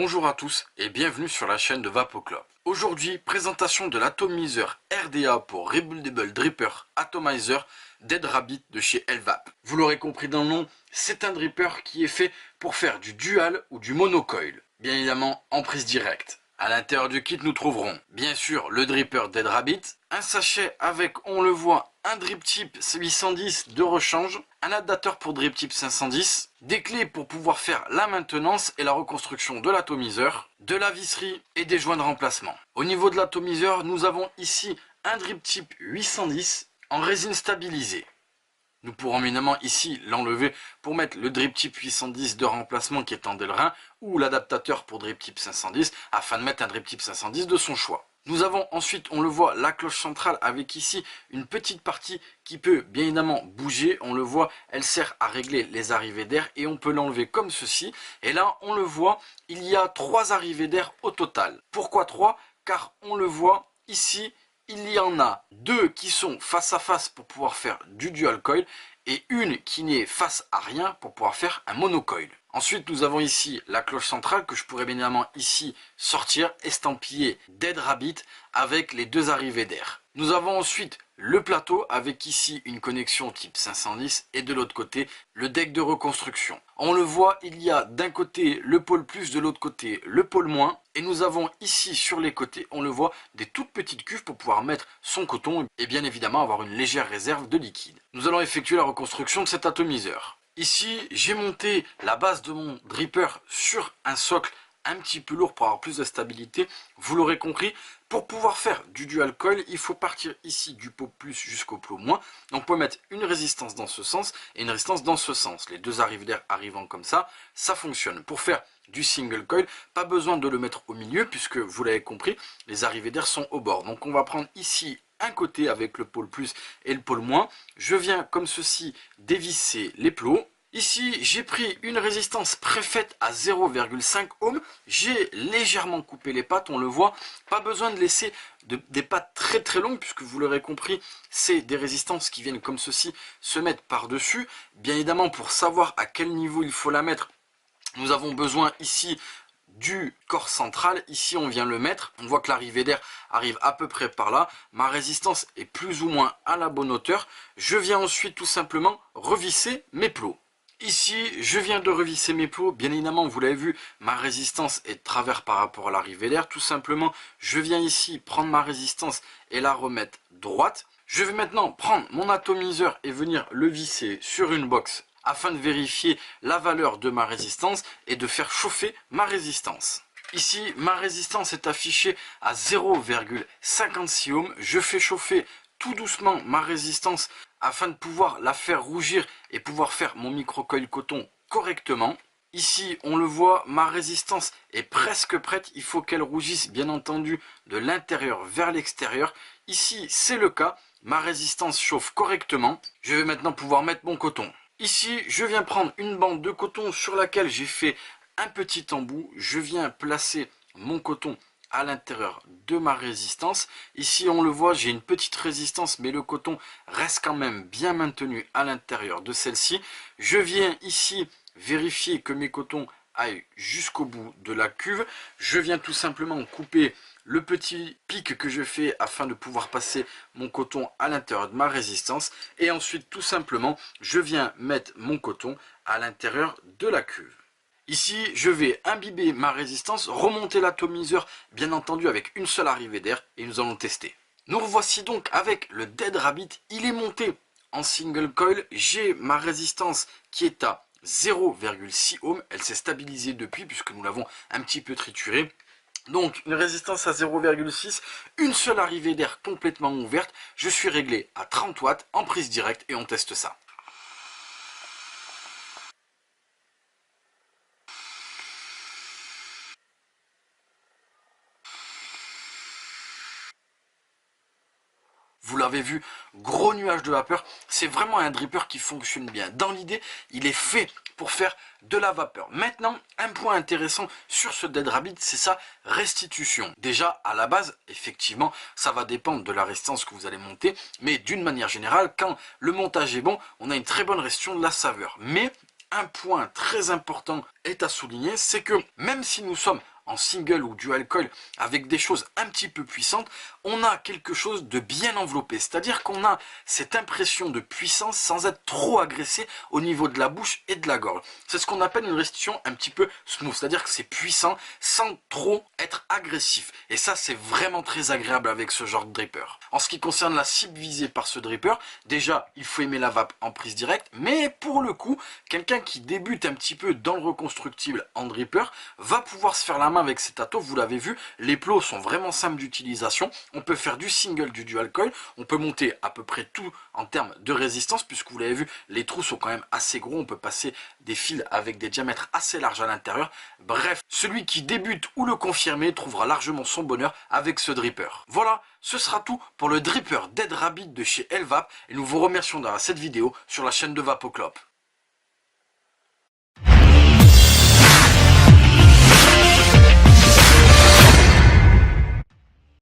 Bonjour à tous et bienvenue sur la chaîne de VapoClub. Aujourd'hui, présentation de l'atomiseur RDA pour Rebuildable Dripper Atomizer Dead Rabbit de chez Elvap. Vous l'aurez compris dans le nom, c'est un dripper qui est fait pour faire du dual ou du monocoil. Bien évidemment en prise directe. À l'intérieur du kit, nous trouverons bien sûr le dripper Dead Rabbit, un sachet avec, on le voit, un drip tip 810 de rechange, un adaptateur pour drip tip 510, des clés pour pouvoir faire la maintenance et la reconstruction de l'atomiseur, de la visserie et des joints de remplacement. Au niveau de l'atomiseur, nous avons ici un drip tip 810 en résine stabilisée. Nous pourrons évidemment ici l'enlever pour mettre le drip tip 810 de remplacement qui est en Delrin ou l'adaptateur pour drip tip 510 afin de mettre un drip tip 510 de son choix. Nous avons ensuite, on le voit, la cloche centrale avec ici une petite partie qui peut bien évidemment bouger. On le voit, elle sert à régler les arrivées d'air et on peut l'enlever comme ceci. Et là, on le voit, il y a 3 arrivées d'air au total. Pourquoi 3? Car on le voit ici, il y en a 2 qui sont face à face pour pouvoir faire du dual coil et une qui n'est face à rien pour pouvoir faire un monocoil. Ensuite, nous avons ici la cloche centrale que je pourrais bien évidemment ici sortir, estampillé Dead Rabbit avec les 2 arrivées d'air. Nous avons ensuite le plateau avec ici une connexion type 510 et de l'autre côté le deck de reconstruction. On le voit, il y a d'un côté le pôle plus, de l'autre côté le pôle moins. Et nous avons ici sur les côtés, on le voit, des toutes petites cuves pour pouvoir mettre son coton et bien évidemment avoir une légère réserve de liquide. Nous allons effectuer la reconstruction de cet atomiseur. Ici, j'ai monté la base de mon dripper sur un socle un petit peu lourd pour avoir plus de stabilité. Vous l'aurez compris, pour pouvoir faire du dual coil, il faut partir ici du pot plus jusqu'au pot moins. Donc on peut mettre une résistance dans ce sens et une résistance dans ce sens. Les 2 arrivées d'air arrivant comme ça fonctionne. Pour faire du single coil, pas besoin de le mettre au milieu puisque vous l'avez compris, les arrivées d'air sont au bord. Donc on va prendre ici un côté avec le pôle plus et le pôle moins. Je viens comme ceci dévisser les plots. Ici, j'ai pris une résistance préfaite à 0,5 ohm. J'ai légèrement coupé les pattes, on le voit. Pas besoin de laisser des pattes très longues, puisque vous l'aurez compris, c'est des résistances qui viennent comme ceci se mettre par-dessus. Bien évidemment, pour savoir à quel niveau il faut la mettre, nous avons besoin ici du corps central. Ici, on vient le mettre. On voit que l'arrivée d'air arrive à peu près par là. Ma résistance est plus ou moins à la bonne hauteur. Je viens ensuite tout simplement revisser mes plots. Ici, je viens de revisser mes plots. Bien évidemment, vous l'avez vu, ma résistance est de travers par rapport à l'arrivée d'air. Tout simplement, je viens ici prendre ma résistance et la remettre droite. Je vais maintenant prendre mon atomiseur et venir le visser sur une box afin de vérifier la valeur de ma résistance et de faire chauffer ma résistance. Ici, ma résistance est affichée à 0,56 ohm. Je fais chauffer tout doucement ma résistance afin de pouvoir la faire rougir et pouvoir faire mon micro-coil coton correctement. Ici, on le voit, ma résistance est presque prête. Il faut qu'elle rougisse, bien entendu, de l'intérieur vers l'extérieur. Ici, c'est le cas. Ma résistance chauffe correctement. Je vais maintenant pouvoir mettre mon coton. Ici, je viens prendre une bande de coton sur laquelle j'ai fait un petit embout. Je viens placer mon coton à l'intérieur de ma résistance. Ici, on le voit, j'ai une petite résistance, mais le coton reste quand même bien maintenu à l'intérieur de celle-ci. Je viens ici vérifier que mes cotons aillent jusqu'au bout de la cuve. Je viens tout simplement couper le petit pic que je fais afin de pouvoir passer mon coton à l'intérieur de ma résistance. Et ensuite, tout simplement, je viens mettre mon coton à l'intérieur de la cuve. Ici, je vais imbiber ma résistance, remonter l'atomiseur, bien entendu avec une seule arrivée d'air, et nous allons tester. Nous revoici donc avec le Dead Rabbit. Il est monté en single coil. J'ai ma résistance qui est à 0,6 ohm. Elle s'est stabilisée depuis puisque nous l'avons un petit peu triturée. Donc une résistance à 0,6, une seule arrivée d'air complètement ouverte. Je suis réglé à 30 watts en prise directe et on teste ça. Vous l'avez vu, gros nuage de vapeur. C'est vraiment un dripper qui fonctionne bien. Dans l'idée, il est fait pour faire de la vapeur. Maintenant, un point intéressant sur ce Dead Rabbit, c'est sa restitution. Déjà, à la base, effectivement, ça va dépendre de la résistance que vous allez monter. Mais d'une manière générale, quand le montage est bon, on a une très bonne restitution de la saveur. Mais un point très important est à souligner, c'est que même si nous sommes en single ou dual coil avec des choses un petit peu puissantes, on a quelque chose de bien enveloppé. C'est-à-dire qu'on a cette impression de puissance sans être trop agressé au niveau de la bouche et de la gorge. C'est ce qu'on appelle une restitution un petit peu smooth. C'est-à-dire que c'est puissant sans trop être agressif. Et ça, c'est vraiment très agréable avec ce genre de dripper. En ce qui concerne la cible visée par ce dripper, déjà, il faut aimer la vape en prise directe. Mais pour le coup, quelqu'un qui débute un petit peu dans le reconstructible en dripper va pouvoir se faire la main avec cet ato. Vous l'avez vu, les plots sont vraiment simples d'utilisation. On peut faire du single, du dual coil. On peut monter à peu près tout en termes de résistance, puisque vous l'avez vu, les trous sont quand même assez gros. On peut passer des fils avec des diamètres assez larges à l'intérieur. Bref, celui qui débute ou le confirmé trouvera largement son bonheur avec ce dripper. Voilà, ce sera tout pour le dripper Dead Rabbit de chez Elvap. Et nous vous remercions d'avoir cette vidéo sur la chaîne de Vapo Club.